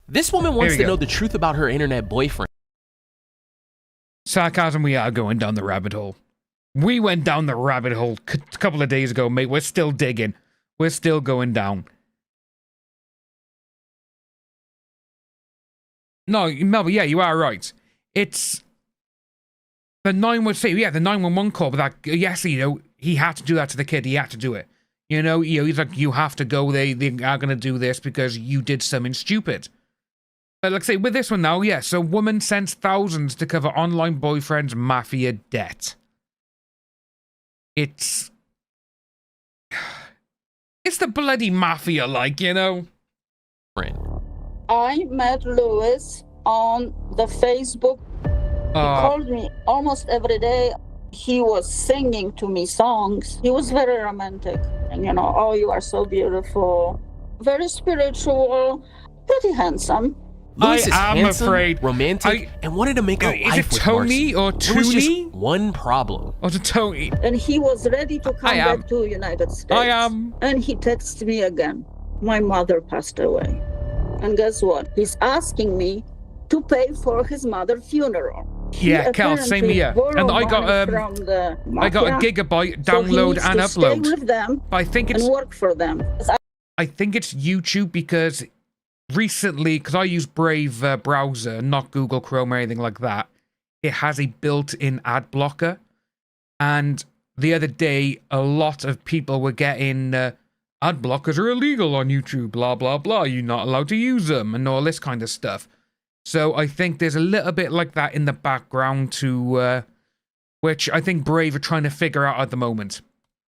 This woman wants to go. know the truth about her internet boyfriend. Sarcasm, we are going down the rabbit hole. We went down the rabbit hole a couple of days ago, mate. We're still digging. We're still going down. No, Melba, yeah, you are right. It's the 911 call, but that, yes, you know, he had to do that to the kid. He had to do it. You know, he's like, you have to go. They are going to do this because you did something stupid. But like I say, with this one now, yeah, so woman sends thousands to cover online boyfriend's mafia debt. It's the bloody mafia, like, you know. I met Louis on the Facebook. He called me almost every day. He was singing to me songs. He was very romantic. And, you know, oh, you are so beautiful. Very spiritual, pretty handsome. Louis is I am handsome, afraid. romantic, and wanted to make a life Is it with Tony Marcy. or There was just Tooney? one problem. Oh, to Tony. And he was ready to come back to United States. I am. And he texted me again. My mother passed away. And guess what? He's asking me to pay for his mother's funeral. Yeah, Cal, same here. And I got a gigabyte download and upload. Stay with them I think it's and work for them. I think it's YouTube because recently, because I use Brave browser, not Google Chrome or anything like that, it has a built-in ad blocker. And the other day, a lot of people were getting ad blockers are illegal on YouTube, blah, blah, blah. You're not allowed to use them and all this kind of stuff. So I think there's a little bit like that in the background to, which I think Brave are trying to figure out at the moment.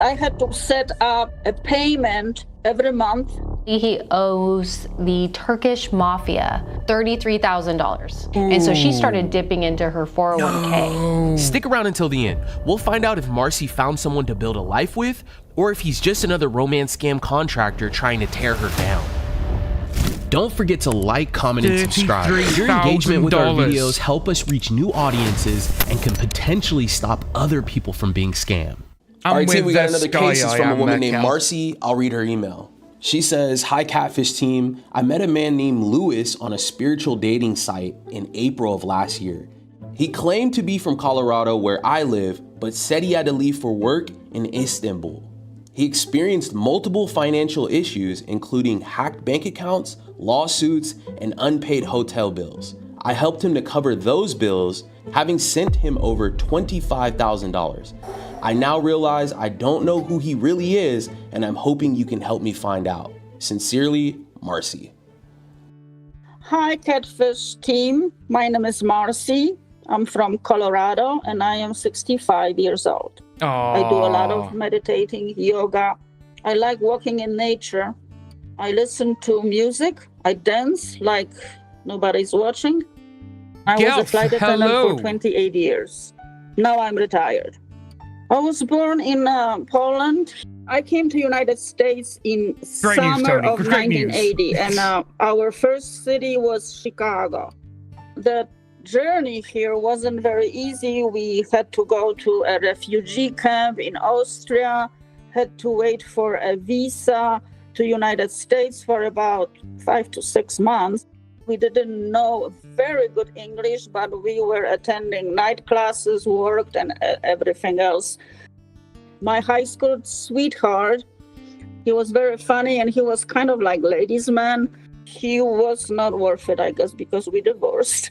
I had to set up a payment every month. He owes the Turkish mafia $33,000. And so she started dipping into her 401k. Stick around until the end. We'll find out if Marcy found someone to build a life with, or if he's just another romance scam contractor trying to tear her down. Don't forget to like, comment, and subscribe. Your engagement with our videos help us reach new audiences and can potentially stop other people from being scammed. All right, team, we got another case. It's from a woman named Marcy. I'll read her email. She says, "Hi, Catfish team. I met a man named Louis on a spiritual dating site in April of last year. He claimed to be from Colorado, where I live, but said he had to leave for work in Istanbul. He experienced multiple financial issues, including hacked bank accounts, lawsuits, and unpaid hotel bills. I helped him to cover those bills, having sent him over $25,000. I now realize I don't know who he really is, and I'm hoping you can help me find out. Sincerely, Marcy." Hi, Catfish team. My name is Marcy. I'm from Colorado, and I am 65 years old. I do a lot of meditating, yoga. I like walking in nature. I listen to music. I dance like nobody's watching. I was a flight attendant for 28 years. Now I'm retired. I was born in Poland. I came to United States in summer of 1980, and our first city was Chicago. The journey here wasn't very easy. We had to go to a refugee camp in Austria, had to wait for a visa to United States for about 5 to 6 months. We didn't know very good English, but we were attending night classes, worked, and everything else. My high school sweetheart, he was very funny, and he was kind of like ladies' man. He was not worth it, I guess, because we divorced.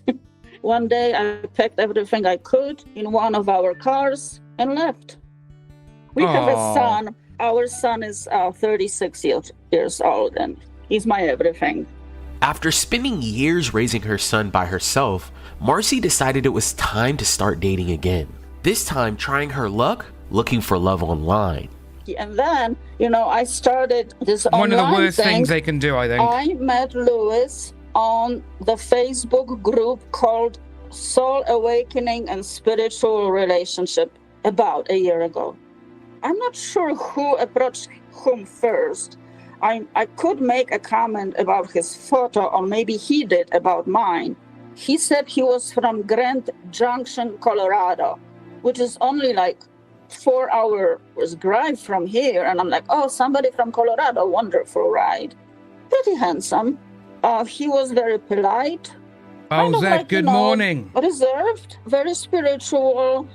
One day, I packed everything I could in one of our cars and left. We have a son. Our son is 36 years old, and he's my everything. After spending years raising her son by herself, Marcy decided it was time to start dating again. This time, trying her luck, looking for love online. And then, you know, I started this online one of the worst things they can do, I think. I met Louis on the Facebook group called Soul Awakening and Spiritual Relationship about a year ago. I'm not sure who approached whom first. I could make a comment about his photo, or maybe he did about mine. He said he was from Grand Junction, Colorado, which is only like 4 hours drive from here. And I'm like, oh, somebody from Colorado, wonderful, right? Pretty handsome. He was very polite. How's that? Good morning. Reserved, very spiritual,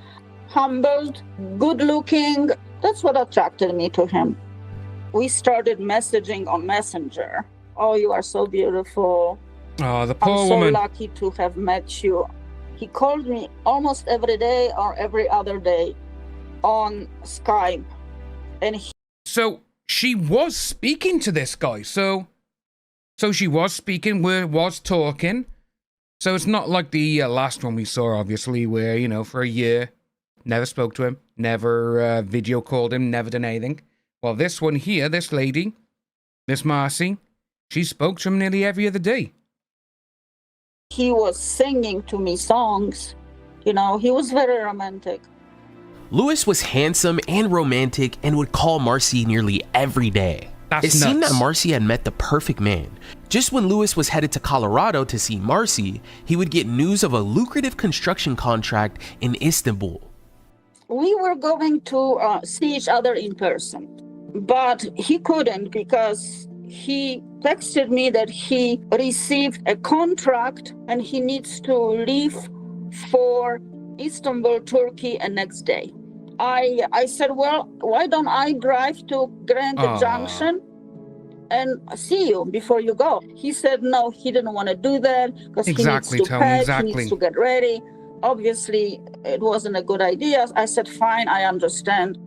humbled, good looking. That's what attracted me to him. We started messaging on Messenger. Oh, you are so beautiful. Oh, the poor I'm woman. so lucky to have met you. He called me almost every day or every other day on Skype. And So she was speaking to this guy. So she was speaking, was talking. So it's not like the last one we saw, obviously, where, you know, for a year, never spoke to him, never video called him, never done anything. Well, this one here, this lady, Miss Marcy, she spoke to him nearly every other day. he was singing to me songs. You know, he was very romantic. Louis was handsome and romantic and would call Marcy nearly every day. It seemed that Marcy had met the perfect man. Just when Louis was headed to Colorado to see Marcy, he would get news of a lucrative construction contract in Istanbul. We were going to see each other in person, but he couldn't because he texted me that he received a contract and he needs to leave for Istanbul, Turkey, the next day. I said, well, why don't I drive to Grand Junction and see you before you go? He said no, he didn't want to do that because he needs to pack, he needs to get ready. Obviously, it wasn't a good idea. I said, fine, I understand.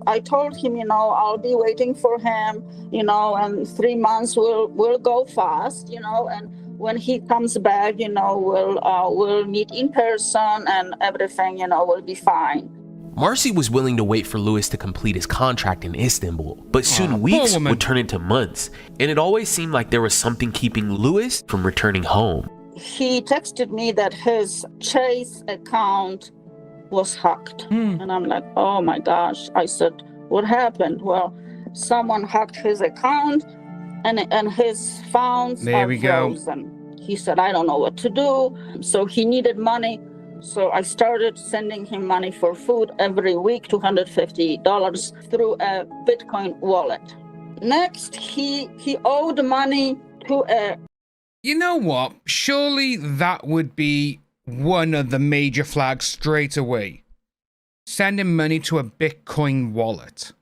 I told him, you know, I'll be waiting for him, you know, and 3 months will go fast, you know, and when he comes back, you know, we'll meet in person and everything, you know, will be fine. Marcy was willing to wait for Louis to complete his contract in Istanbul, but soon weeks would turn into months, and it always seemed like there was something keeping Louis from returning home. He texted me that his Chase account was hacked. And I'm like, oh my gosh. I said, what happened? Well, someone hacked his account and his funds are frozen. He said, I don't know what to do. So he needed money. So I started sending him money for food every week, $250 through a Bitcoin wallet. Next, he owed money to a... You know what? Surely that would be one of the major flags straight away. Sending money to a Bitcoin wallet.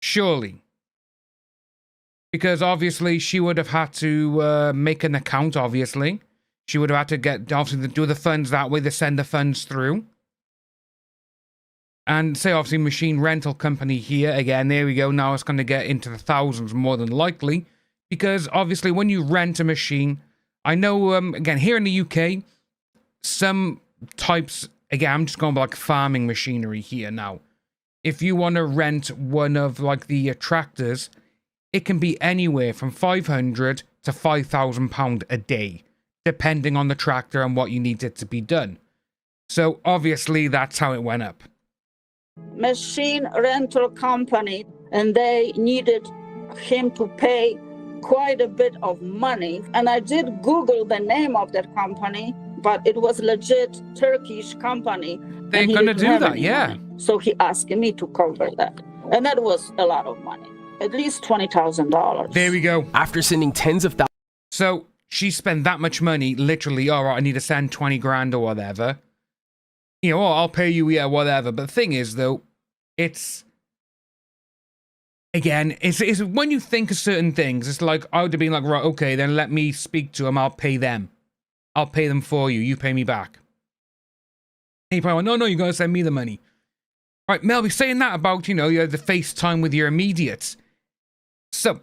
Surely. Because obviously she would have had to make an account, obviously. She would have had to get, obviously, do the funds that way, to send the funds through. And say, obviously, machine rental company here. Again, there we go. Now it's going to get into the thousands more than likely. Because, obviously, when you rent a machine, I know, again, here in the UK, some types, again, I'm just going by, like, farming machinery here now. If you want to rent one of, like, the tractors, it can be anywhere from £500 to £5,000 a day, depending on the tractor and what you need it to be done. So, obviously, that's how it went up. Machine rental company, and they needed him to pay quite a bit of money. And I did Google the name of that company, but it was legit Turkish company. They're going to do that, yeah. Money. So he asked me to cover that. And that was a lot of money, at least $20,000. There we go. After sending tens of thousands. So she spent that much money, literally, all right, I need to send 20 grand or whatever. You know, I'll pay you, yeah, whatever. But the thing is, though, it's... Again, it's when you think of certain things, it's like, I would have been like, right, okay, then let me speak to them, I'll pay them. I'll pay them for you, you pay me back. And you probably went, no, you gotta send me the money. Right, Mel, we're saying that about, you know, you had the FaceTime with your immediates. So,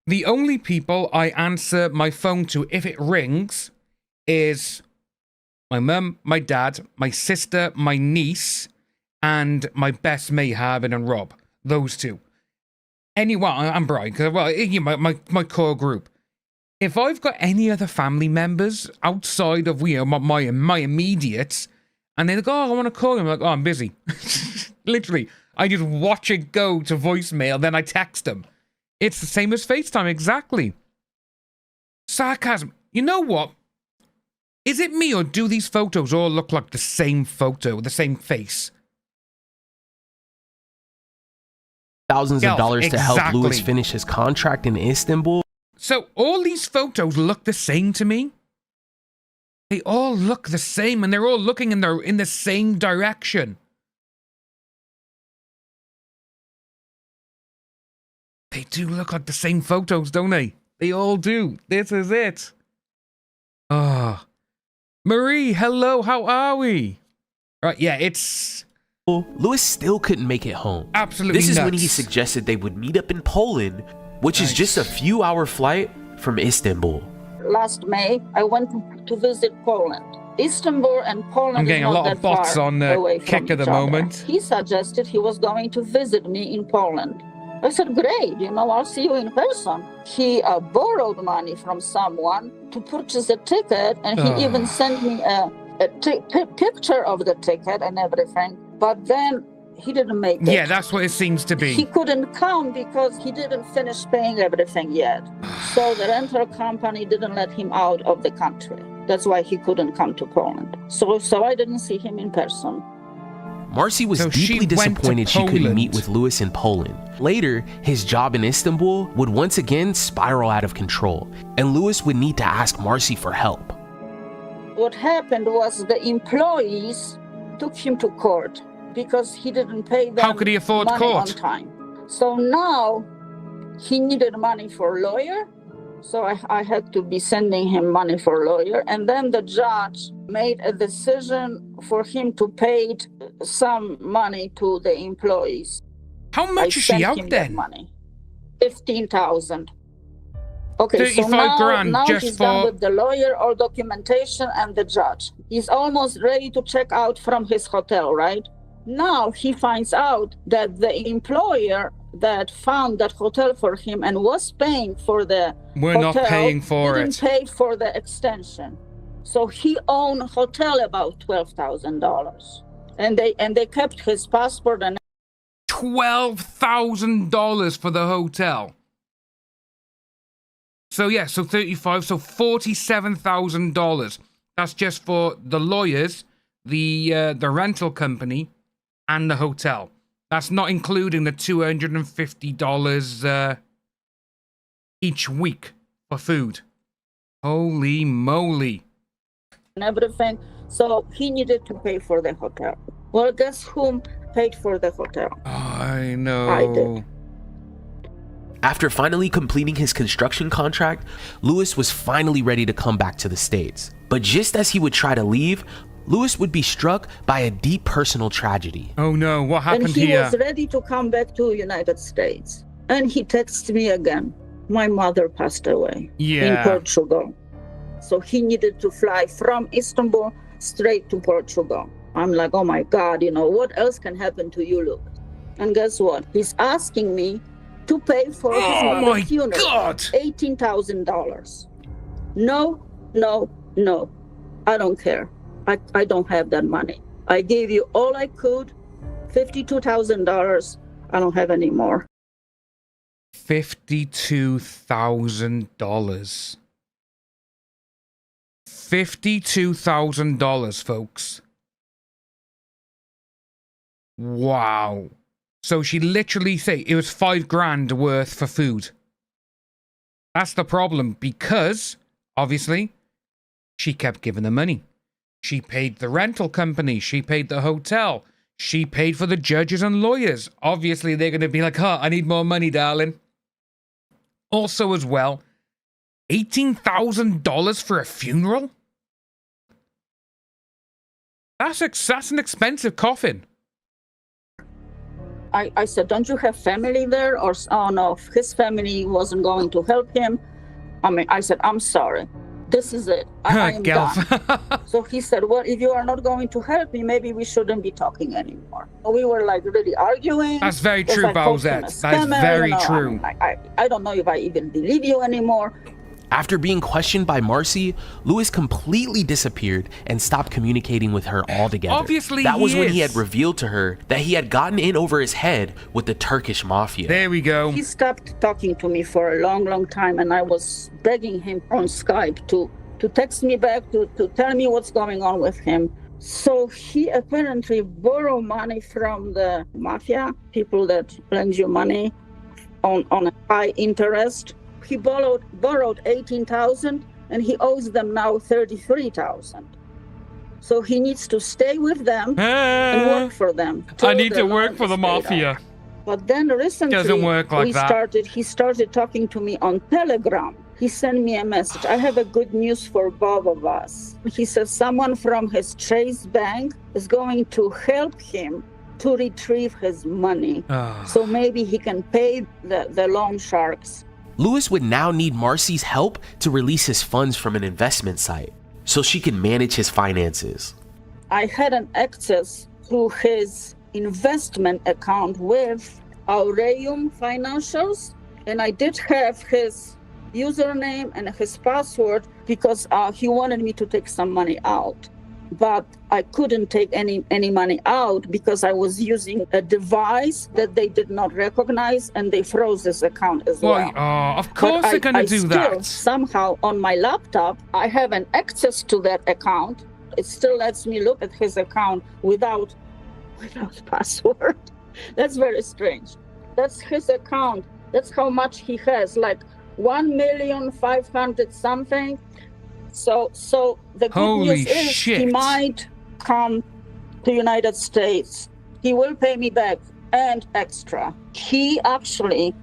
the only people I answer my phone to if it rings is my mum, my dad, my sister, my niece, and my best mate, Harbin and Rob. Those two. Well, I'm Brian, because, well, my core group. If I've got any other family members outside of, you know, my immediates, and they're like, oh, I want to call them, I'm like, oh, I'm busy. Literally, I just watch it go to voicemail, then I text them. It's the same as FaceTime, exactly. Sarcasm. You know what? Is it me, or do these photos all look like the same photo, the same face? Thousands of dollars to help Louis finish his contract in Istanbul. So all these photos look the same to me. They all look the same, and they're all looking in the same direction. They do look like the same photos, don't they? They all do. This is it. Ah. Marie, hello, how are we? Right, yeah, it's... Louis still couldn't make it home. Absolutely This is nuts. when he suggested they would meet up in Poland, which is just a few hour flight from Istanbul. Last May, I went to visit Poland. Istanbul and Poland I'm getting is a not lot of that bots far on away Kick from at the each other. moment. He suggested he was going to visit me in Poland. I said, great, I'll see you in person. He borrowed money from someone to purchase a ticket, and he even sent me a picture of the ticket and everything. But then he didn't make it. Yeah, that's what it seems to be. He couldn't come because he didn't finish paying everything yet. So the rental company didn't let him out of the country. That's why he couldn't come to Poland. So I didn't see him in person. Marcy was deeply disappointed she couldn't meet with Louis in Poland. Later, his job in Istanbul would once again spiral out of control, and Louis would need to ask Marcy for help. What happened was the employees took him to court because he didn't pay them How could he afford money court? on time. So now he needed money for a lawyer. So I had to be sending him money for a lawyer. And then the judge made a decision for him to pay some money to the employees. How much is she out then? Money. 15,000. Okay, 35 so now, grand now just he's for... done with the lawyer, all documentation, and the judge. He's almost ready to check out from his hotel, right? Now he finds out that the employer that found that hotel for him and was paying for the We're hotel not paying for didn't pay for the extension. So he owned a hotel about $12,000. And they kept his passport and $12,000 for the hotel. So yeah, so 35, so $47,000. That's just for the lawyers, the rental company, and the hotel. That's not including the $250 each week for food. Holy moly. and everything. So he needed to pay for the hotel. Well, guess whom paid for the hotel? I know. I did. After finally completing his construction contract, Louis was finally ready to come back to the States. But just as he would try to leave, Louis would be struck by a deep personal tragedy. Oh no, what happened and he here? was ready to come back to United States. And he texted me again. My mother passed away in Portugal. So he needed to fly from Istanbul straight to Portugal. I'm like, oh my God, what else can happen to you, Luke? And guess what? He's asking me to pay for his mother's funeral. God! $18,000. No. I don't care. I don't have that money. I gave you all I could, $52,000. I don't have any more. $52,000. $52,000, folks. Wow. So she literally said it was $5,000 worth for food. That's the problem, because obviously she kept giving the money. She paid the rental company. She paid the hotel. She paid for the judges and lawyers. Obviously, they're going to be like, I need more money, darling. Also, as well, $18,000 for a funeral? That's an expensive coffin. I said, don't you have family there? Or, oh no, his family wasn't going to help him. I said, I'm sorry. This is it. I am done. So he said, well, if you are not going to help me, maybe we shouldn't be talking anymore. We were like really arguing. That's very true, Bowsette. That is very true. I don't know if I even believe you anymore. After being questioned by Marcy, Louis completely disappeared and stopped communicating with her altogether. Obviously, that was when he had revealed to her that he had gotten in over his head with the Turkish mafia. There we go. He stopped talking to me for a long time, and I was begging him on Skype to text me back, to tell me what's going on with him. So he apparently borrowed money from the mafia, people that lend you money on a high interest. he borrowed 18,000 and he owes them now 33,000. So he needs to stay with them and work for them. I need to work for the mafia. But then recently, doesn't work like he started talking to me on Telegram. He sent me a message. I have a good news for both of us. He says someone from his Chase bank is going to help him to retrieve his money. So maybe he can pay the loan sharks. Louis would now need Marcy's help to release his funds from an investment site so she can manage his finances. I had an access to his investment account with Aureum Financials, and I did have his username and his password because he wanted me to take some money out. But I couldn't take any money out because I was using a device that they did not recognize, and they froze this account as well. Of course they're going to do that. Somehow on my laptop, I have an access to that account. It still lets me look at his account without password. That's very strange. That's his account. That's how much he has, like 1,500,000 something. So the good news is he might come to United States. He will pay me back and extra. He actually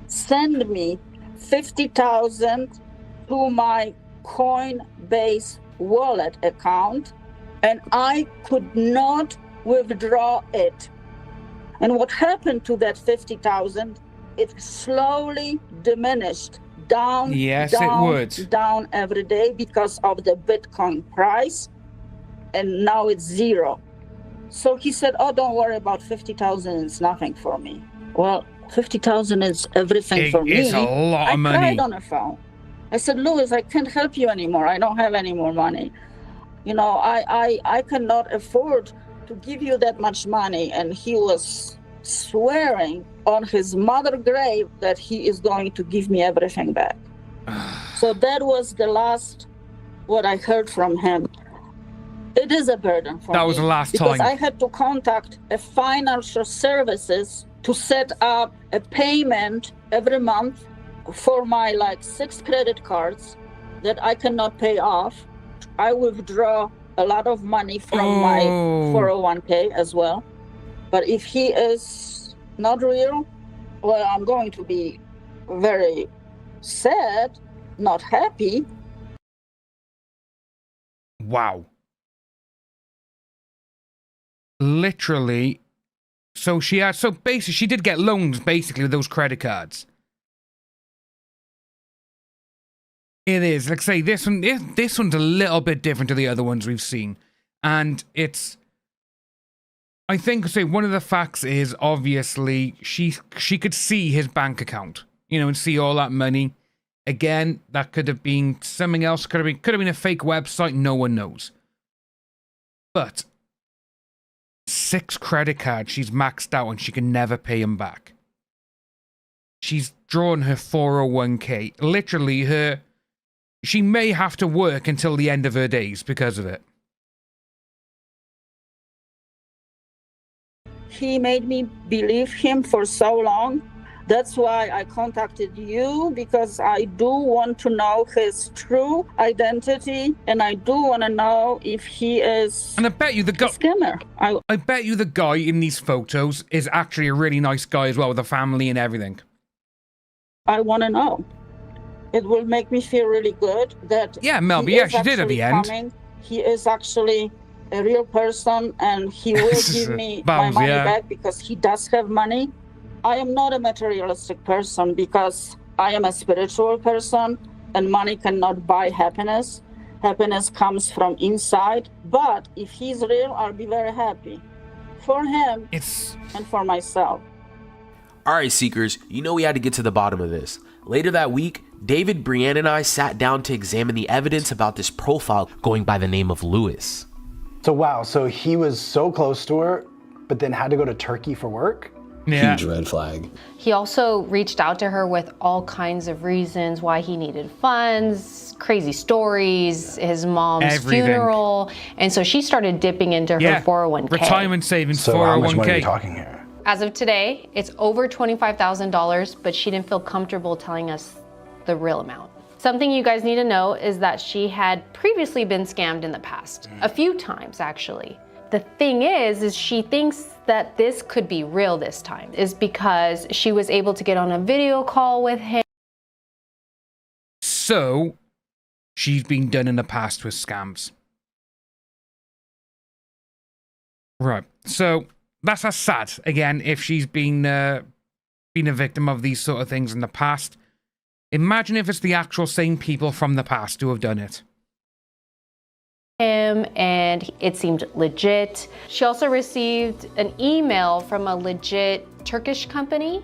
sent me 50,000 to my Coinbase wallet account, and I could not withdraw it. And what happened to that 50,000? It slowly diminished down every day because of the Bitcoin price, and now it's zero. So he said, oh, don't worry about 50,000, it's nothing for me. Well, 50,000 is everything for me. It's a lot of money. I cried on the phone. I said, Louis, I can't help you anymore. I don't have any more money. You know, I cannot afford to give you that much money. And he was swearing on his mother's grave that he is going to give me everything back. So that was the last what I heard from him. It is a burden for me. That was the last because time. I had to contact a financial services to set up a payment every month for my 6 credit cards that I cannot pay off. I withdraw a lot of money from my 401k as well. But if he is not real, well, I'm going to be very sad, not happy. Wow. Literally. So basically she did get loans basically with those credit cards. It is. Like say this one's a little bit different to the other ones we've seen. And it's I think one of the facts is obviously she could see his bank account, and see all that money. Again, that could have been something else, could have been a fake website, no one knows. But 6 credit cards she's maxed out and she can never pay them back. She's drawn her 401k. Literally she may have to work until the end of her days because of it. He made me believe him for so long. That's why I contacted you, because I do want to know his true identity, and I do want to know if he is and I bet you the guy, a scammer. I bet you the guy in these photos is actually a really nice guy as well, with a family and everything. I want to know. It will make me feel really good that Mel, but she did at the end. He is actually a real person, and he will give me my money back because he does have money. I am not a materialistic person because I am a spiritual person, and money cannot buy happiness. Happiness comes from inside. But if he's real, I'll be very happy for him and for myself. All right, Seekers, we had to get to the bottom of this. Later that week, David, Brienne, and I sat down to examine the evidence about this profile going by the name of Louis. So he was so close to her, but then had to go to Turkey for work? Yeah. Huge red flag. He also reached out to her with all kinds of reasons why he needed funds, crazy stories, his mom's funeral. And so she started dipping into her 401k. Retirement savings, so 401k. How much money are we talking here? As of today, it's over $25,000, but she didn't feel comfortable telling us the real amount. Something you guys need to know is that she had previously been scammed in the past, a few times actually. The thing is she thinks that this could be real this time, is because she was able to get on a video call with him. So, she's been done in the past with scams. Right, so that's sad. Again, if she's been a victim of these sort of things in the past, imagine if it's the actual same people from the past who have done it. And it seemed legit. She also received an email from a legit Turkish company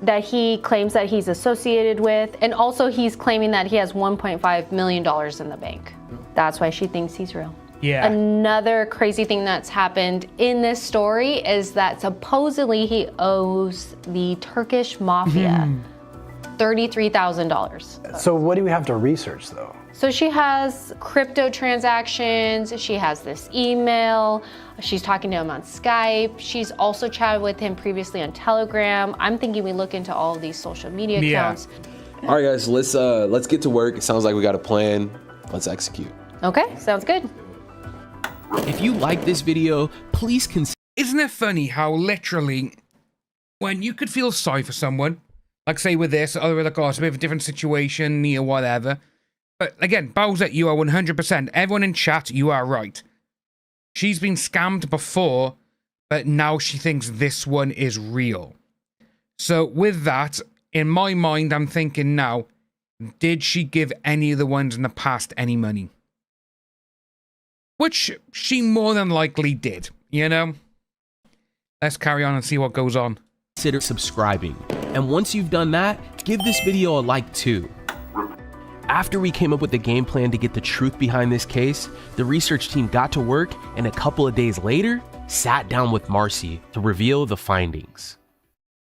that he claims that he's associated with, and also he's claiming that he has $1.5 million in the bank. That's why she thinks he's real. Yeah. Another crazy thing that's happened in this story is that supposedly he owes the Turkish mafia $33,000. So what do we have to research though? So she has crypto transactions, she has this email, she's talking to him on Skype, she's also chatted with him previously on Telegram. I'm thinking we look into all of these social media accounts. All right, guys, let's get to work. It sounds like we got a plan. Let's execute. Okay, sounds good. If you like this video, please consider... Isn't it funny how literally, when you could feel sorry for someone, like say with this, or like, oh, it's a bit of a different situation, or whatever. But again, Bowser, you are 100%. Everyone in chat, you are right. She's been scammed before, but now she thinks this one is real. So with that, in my mind, I'm thinking now, did she give any of the ones in the past any money? Which she more than likely did, you know? Let's carry on and see what goes on. Consider subscribing. And once you've done that, give this video a like too. After we came up with the game plan to get the truth behind this case, the research team got to work and a couple of days later, sat down with Marcy to reveal the findings.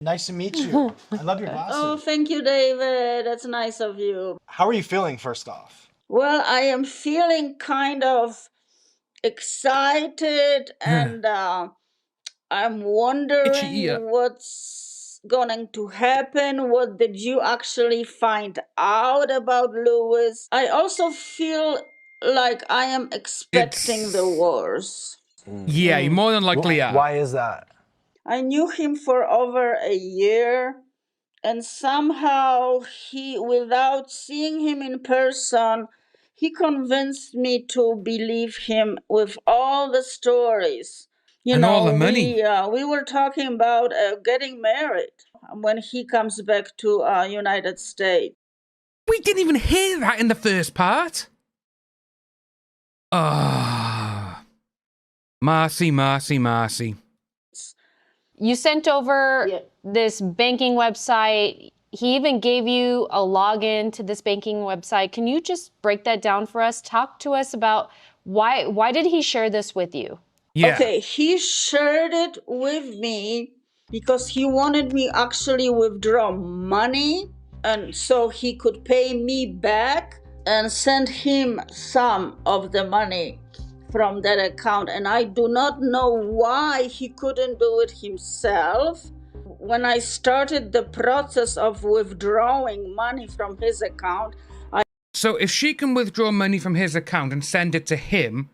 Nice to meet you. I love your glasses. Oh, thank you, David. That's nice of you. How are you feeling first off? Well, I am feeling kind of excited and I'm wondering what's going to happen. What did you actually find out about Louis? I also feel like I am expecting the worst. Yeah, you more than likely are. Why is that? I knew him for over a year, and somehow without seeing him in person, he convinced me to believe him with all the stories. You and know, all the money. We were talking about getting married when he comes back to United States. We didn't even hear that in the first part. Ah, Marcy. You sent over this banking website. He even gave you a login to this banking website. Can you just break that down for us? Talk to us about why did he share this with you? Yeah. Okay, he shared it with me because he wanted me actually withdraw money, and so he could pay me back and send him some of the money from that account. And I do not know why he couldn't do it himself. When I started the process of withdrawing money from his account, So if she can withdraw money from his account and send it to him,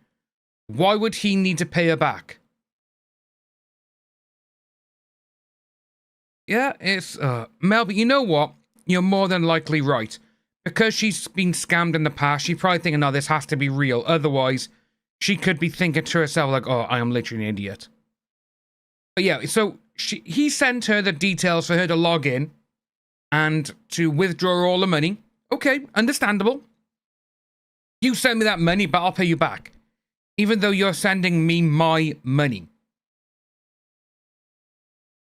why would he need to pay her back? Yeah, it's... Mel, but you know what? You're more than likely right. Because she's been scammed in the past, she's probably thinking, no, this has to be real. Otherwise, she could be thinking to herself, like, oh, I am literally an idiot. But yeah, so he sent her the details for her to log in and to withdraw all the money. Okay, understandable. You send me that money, but I'll pay you back. Even though you're sending me my money.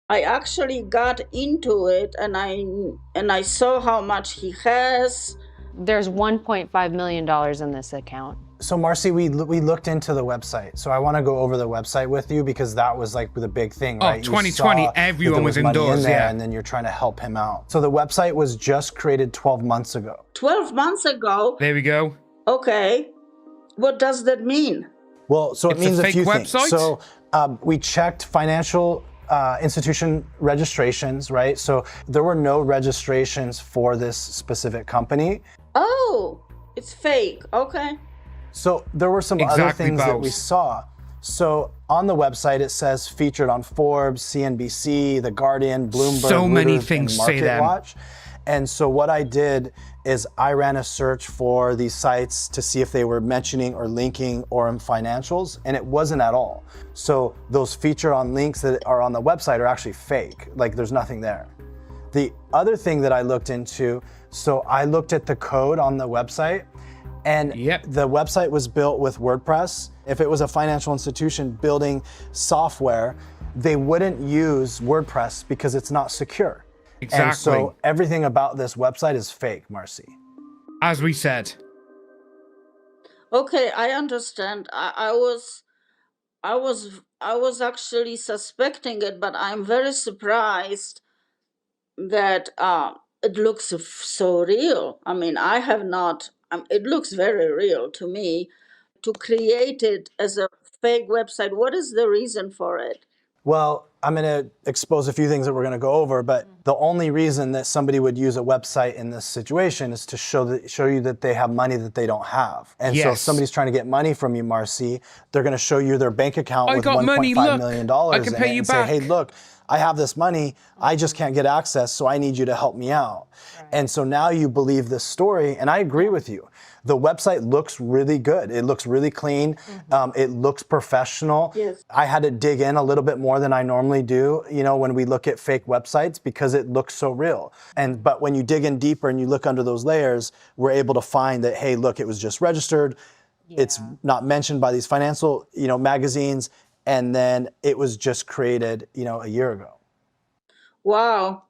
I actually got into it and I saw how much he has. There's $1.5 million in this account. So Marcy, we looked into the website. So I want to go over the website with you because that was like the big thing, right? 2020, everyone was indoors, yeah. And then you're trying to help him out. So the website was just created 12 months ago. 12 months ago? There we go. Okay. What does that mean? Well, so it means a few things. So we checked financial institution registrations, right? So there were no registrations for this specific company. Oh, it's fake. Okay. So there were some other things that we saw. So on the website, it says featured on Forbes, CNBC, The Guardian, Bloomberg, so many Reuters, things and say that. MarketWatch. And so what I did is I ran a search for these sites to see if they were mentioning or linking Aurum financials, and it wasn't at all. So those featured on links that are on the website are actually fake. Like there's nothing there. The other thing that I looked into, so I looked at the code on the website, and the website was built with WordPress. If it was a financial institution building software, they wouldn't use WordPress because it's not secure. Exactly. And so everything about this website is fake, Marcy. As we said. Okay, I understand. I was actually suspecting it, but I'm very surprised that it looks so real. I mean, I have not. It looks very real to me. To create it as a fake website, what is the reason for it? Well, I'm going to expose a few things that we're going to go over, but the only reason that somebody would use a website in this situation is to show you that they have money that they don't have. And so if somebody's trying to get money from you, Marcy, they're going to show you their bank account with $1.5 million I can pay you back. Say, hey, look, I have this money, I just can't get access, so I need you to help me out. Right. And so now you believe this story, and I agree with you. The website looks really good. It looks really clean. It looks professional. Yes. I had to dig in a little bit more than I normally do, when we look at fake websites because it looks so real. But when you dig in deeper and you look under those layers, we're able to find that, hey, look, it was just registered. Yeah. It's not mentioned by these financial, magazines. And then it was just created, a year ago. Wow.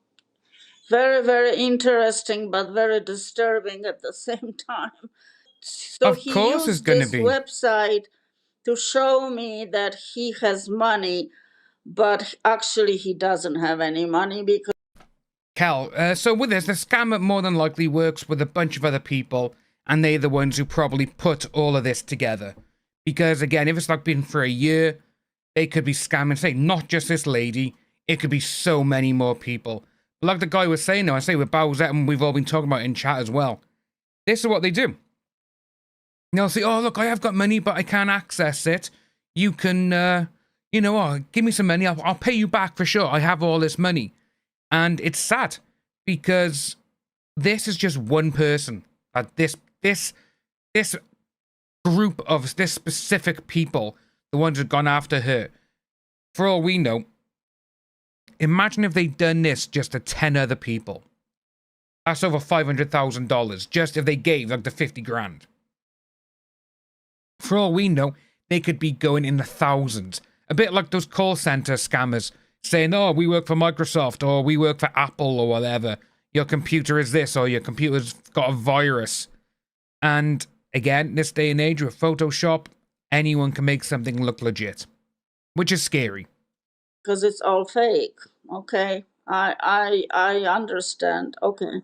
Very, very interesting, but very disturbing at the same time. So of course it's going to be. Website to show me that he has money, but actually he doesn't have any money because... Cal, so with this, the scammer more than likely works with a bunch of other people, and they're the ones who probably put all of this together. Because again, if it's like been for a year, they could be scamming, say, not just this lady, it could be so many more people. But like the guy was saying, though, I say with Bowsette, and we've all been talking about in chat as well, this is what they do. They'll say, oh, look, I have got money, but I can't access it. You can, give me some money. I'll pay you back for sure. I have all this money. And it's sad because this is just one person. This group of this specific people, the ones who've gone after her. For all we know, imagine if they'd done this just to 10 other people. That's over $500,000 just if they gave like the 50 grand. For all we know, they could be going in the thousands. A bit like those call center scammers saying, oh, we work for Microsoft or we work for Apple or whatever. Your computer is this or your computer's got a virus. And again, this day and age with Photoshop, anyone can make something look legit, which is scary. Because it's all fake. Okay, I understand. Okay.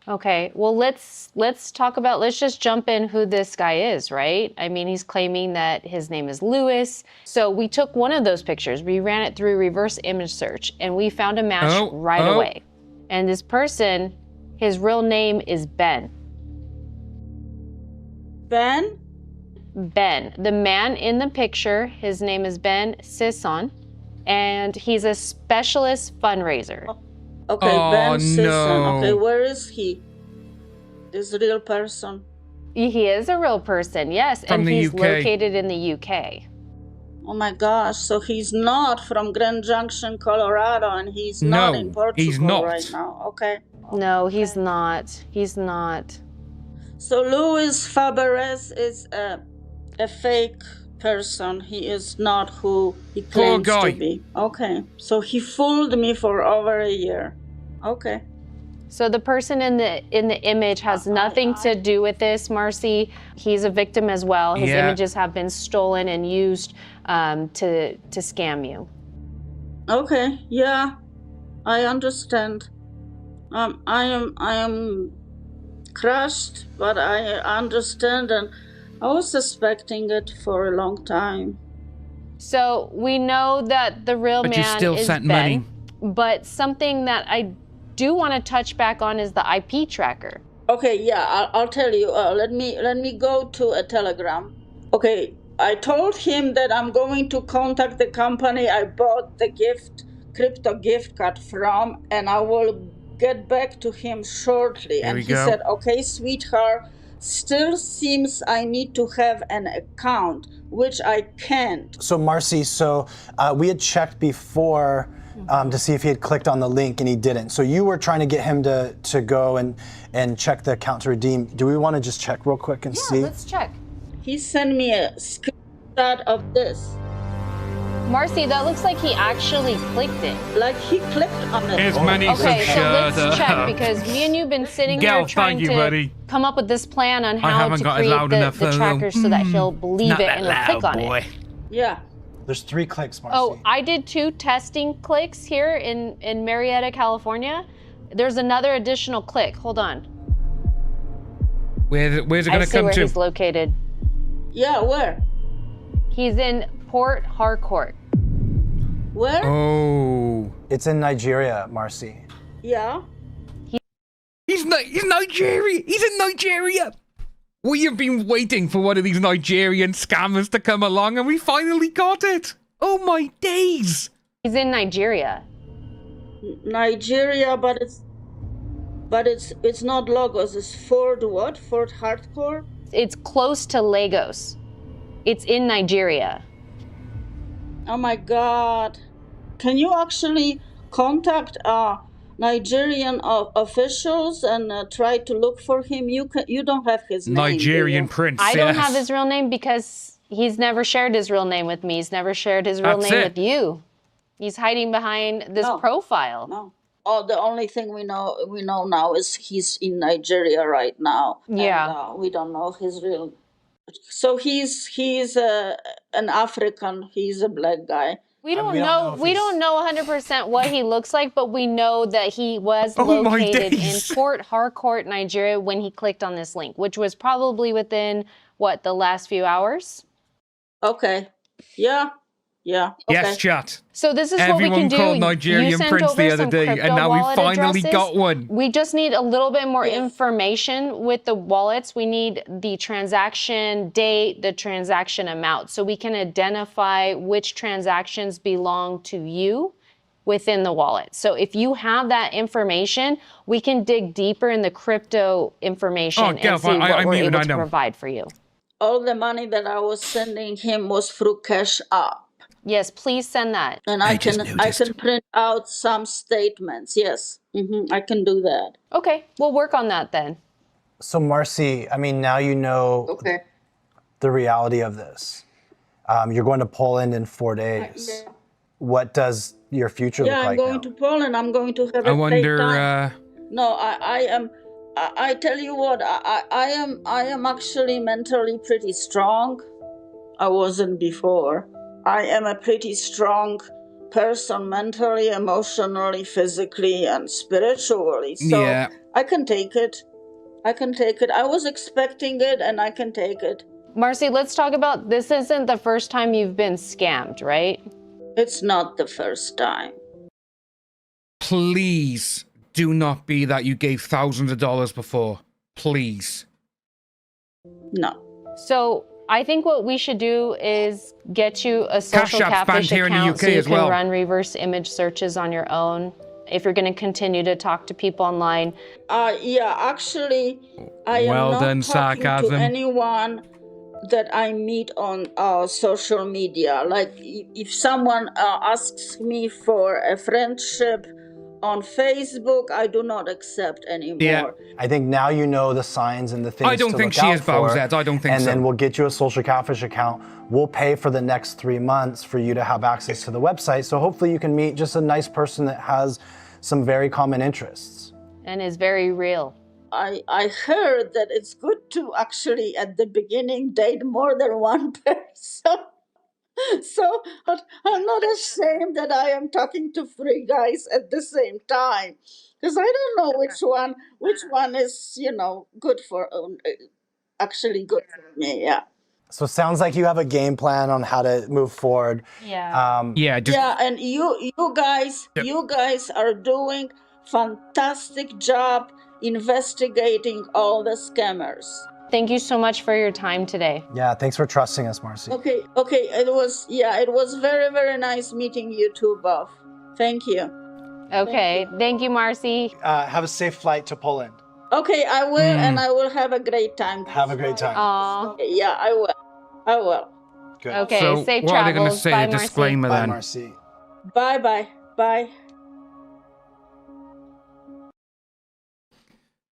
Okay, well, let's just jump in who this guy is, right? I mean, he's claiming that his name is Louis. So we took one of those pictures, we ran it through reverse image search, and we found a match right away. And this person, his real name is Ben. Ben? Ben. The man in the picture, his name is Ben Sisson, and he's a specialist fundraiser. Okay, Ben Sisson. Okay, where is he? This real person? He is a real person, yes. And he's located in the UK. Oh my gosh, so he's not from Grand Junction, Colorado, and he's not in Portugal right now. Okay. No, he's not. He's not. So Louis Faberes is a fake person. He is not who he claims to be. Okay, so he fooled me for over a year. Okay. So the person in the image has nothing to do with this, Marcy. He's a victim as well. His images have been stolen and used to scam you. Okay, yeah, I understand. I am crushed, but I understand, and I was suspecting it for a long time. So we know that the real But you man still is sent Ben. money. But something that I do want to touch back on is the IP tracker. Okay, yeah, I'll tell you. Let me go to a telegram. Okay, I told him that I'm going to contact the company I bought the crypto gift card from, and I will get back to him shortly. Here And we he go. said, okay, sweetheart, still seems I need to have an account, which I can't. So Marcy, we had checked before to see if he had clicked on the link, and he didn't. So you were trying to get him to go and check the account to redeem. Do we want to just check real quick and see? Yeah, let's check. He sent me a screenshot of this. Marcy, that looks like he actually clicked it. Like he clicked on it. His money's Okay, so let's shut check up. because me and you've been sitting Gal, here trying thank you, to buddy. come up with this plan on how haven't to got it create loud enough, the though. tracker so that he'll believe Not it that and he'll loud, click on boy. it. Yeah. There's 3 clicks, Marcy. Oh, I did 2 testing clicks here in Marietta, California. There's another additional click. Hold on. Where's it I going to see come where to? he's located. Yeah, where? He's in Port Harcourt. Where? Oh. It's in Nigeria, Marcy. Yeah. He's Nigeria. He's in Nigeria. We have been waiting for one of these Nigerian scammers to come along, and we finally got it. Oh my days. He's in Nigeria. Nigeria, but it's not Lagos. It's Fort what? Fort Harcourt? It's close to Lagos. It's in Nigeria. Oh my God. Can you actually contact Nigerian officials and try to look for him? You don't have his name. Nigerian do you? Prince. I don't yes. have his real name because he's never shared his real name with me. He's never shared his real That's name it. with you. He's hiding behind this No. profile. No. Oh, the only thing we know now is he's in Nigeria right now. Yeah. And, we don't know his real. So he's an African. He's a black guy. We don't we don't know. know if We he's- don't know 100% what he looks like, but we know that he was Oh my located in days. Port Harcourt, Nigeria, when he clicked on this link, which was probably within the last few hours. Okay. Yeah. Yeah. Okay. Yes, chat. So this is what we Everyone can do. called You Nigerian sent Prince over the other some day, crypto and now we wallet finally addresses. got one. We just need a little bit more Yes. information with the wallets. We need the transaction date, the transaction amount, so we can identify which transactions belong to you within the wallet. So if you have that information, we can dig deeper in the crypto information Oh, and Gelf, see what I we're mean, able I to know. provide for you. All the money that I was sending him was through Cash App. Yes, please send that. And I can print out some statements. Yes, I can do that. Okay, we'll work on that then. So Marcy, I mean, now you know Okay. the reality of this. You're going to Poland in 4 days. Yeah. What does your future Yeah, look I'm like going now? to Poland. I'm going to have a I great wonder. time. No, I am. I tell you what. I am actually mentally pretty strong. I wasn't before. I am a pretty strong person mentally, emotionally, physically, and spiritually. So Yeah. I can take it. I can take it. I was expecting it, and I can take it. Marcy, let's talk about this. Isn't the first time you've been scammed, right? It's not the first time. Please do not be that you gave thousands of dollars before. Please. No. So I think what we should do is get you a social Cash App's banned catfish here in the account UK so you as can well. run reverse image searches on your own. If you're going to continue to talk to people online, Yeah, actually, I am Well not done, talking sarcasm. to anyone that I meet on social media. Like, if someone asks me for a friendship on Facebook, I do not accept anymore. Yeah. I think now you know the signs and the things I don't to think look she out is for, Bowsette. I don't think and so. then we'll get you a social catfish account. We'll pay for the next 3 months for you to have access to the website. So hopefully you can meet just a nice person that has some very common interests. and is very real. I heard that it's good to actually at the beginning date more than one person. So I'm not ashamed that I am talking to 3 guys at the same time, because I don't know which one is good for actually good for me. Yeah. So it sounds like you have a game plan on how to move forward. Yeah. And you guys are doing fantastic job investigating all the scammers. Thank you so much for your time today. Yeah, thanks for trusting us, Marcy. Okay. It was very, very nice meeting you two both. Thank you. Okay. Thank you, Marcy. Have a safe flight to Poland. Okay, I will, and I will have a great time. Have a great time. Aw. Yeah, I will. Good. Okay, So safe what are they going to travels. say? Bye, The Marcy. disclaimer Bye, then. Marcy. Bye.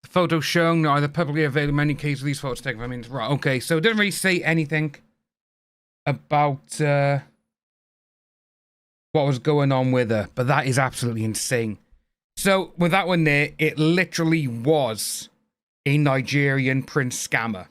The photos shown are either publicly available in many cases. These photos taken from right. Okay, so it doesn't really say anything about what was going on with her, but that is absolutely insane. So with that one there, it literally was a Nigerian Prince scammer.